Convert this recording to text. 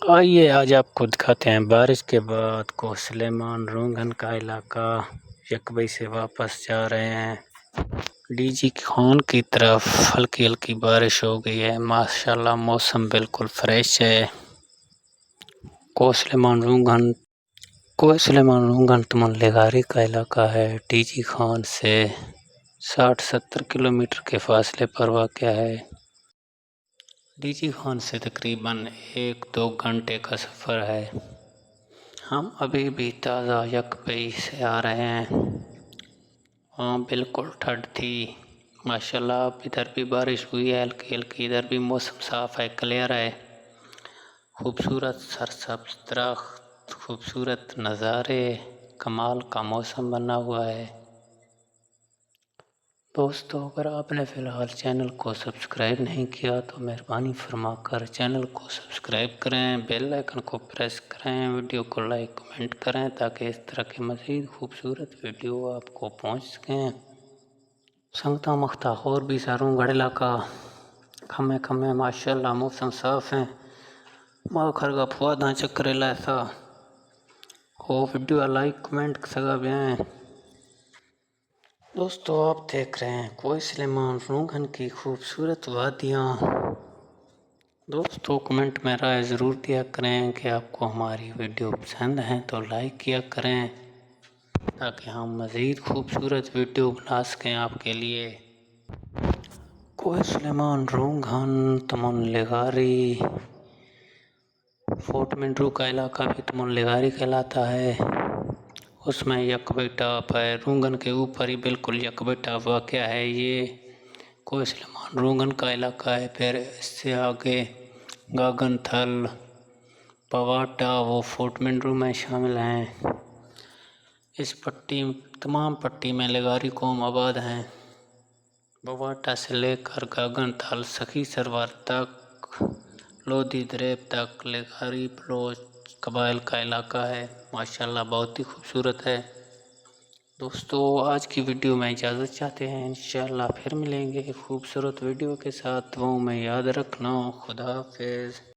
آئیے آج آپ کو دکھاتے ہیں بارش کے بعد کو سلیمان رونگن کا علاقہ یکبئی سے واپس جا رہے ہیں ڈی جی خان کی طرف۔ ہلکی ہلکی بارش ہو گئی ہے، ماشاءاللہ موسم بالکل فریش ہے۔ کو سلیمان رونگن تمن لگاری کا علاقہ ہے، ڈی جی خان سے 60-70 کلومیٹر کے فاصلے پر واقع ہے۔ ڈی جی خان سے تقریباً 1-2 گھنٹے کا سفر ہے۔ ہم ابھی بھی تازہ یکبئی سے آ رہے ہیں، وہاں بالکل ٹھنڈ تھی۔ ماشاءاللہ اب ادھر بھی بارش ہوئی ہے ہلکی ہلکی، ادھر بھی موسم صاف ہے، کلیئر ہے۔ خوبصورت سرسبز درخت، خوبصورت نظارے، کمال کا موسم بنا ہوا ہے۔ دوستو اگر آپ نے فی الحال چینل کو سبسکرائب نہیں کیا تو مہربانی فرما کر چینل کو سبسکرائب کریں، بیل آئیکن کو پریس کریں، ویڈیو کو لائک کمنٹ کریں تاکہ اس طرح کے مزید خوبصورت ویڈیو آپ کو پہنچ سکیں۔ سنگتا مختہ اور بھی ساروں گڑھ علاقہ کھمے کھمے ماشاءاللہ موسم صاف ہیں۔ ماں خرگا پھواداں چکرے لائسا وہ ویڈیو لائک کمنٹ سگا بھی ہیں۔ دوستو آپ دیکھ رہے ہیں کوئی سلیمان رونگن کی خوبصورت وادیاں۔ دوستو کمنٹ میں رائے ضرور دیا کریں کہ آپ کو ہماری ویڈیو پسند ہیں تو لائک کیا کریں تاکہ ہم مزید خوبصورت ویڈیو بنا سکیں آپ کے لیے۔ کوئی سلیمان رونگن تمن لگاری فورٹ منڈرو کا علاقہ بھی تمن لگاری کہلاتا ہے، اس میں یکبئی ٹاپ ہے، رونگن کے اوپر ہی بالکل یکبئی ٹاپ واقع ہے۔ یہ کوئی سلیمان رونگن کا علاقہ ہے۔ پھر اس سے آگے گاگن تھل، پواٹا وہ فورٹ منڈرو میں شامل ہیں۔ اس پٹی تمام پٹی میں لگاری قوم آباد ہیں۔ پواٹا سے لے کر گاگن تھل، سخی سرور تک، لودھی دریب تک لگاری بلوچ قبائل کا علاقہ ہے۔ ماشاءاللہ بہت ہی خوبصورت ہے۔ دوستو آج کی ویڈیو میں اجازت چاہتے ہیں، انشاءاللہ پھر ملیں گے خوبصورت ویڈیو کے ساتھ۔ دعاؤں میں یاد رکھنا۔ خدا حافظ۔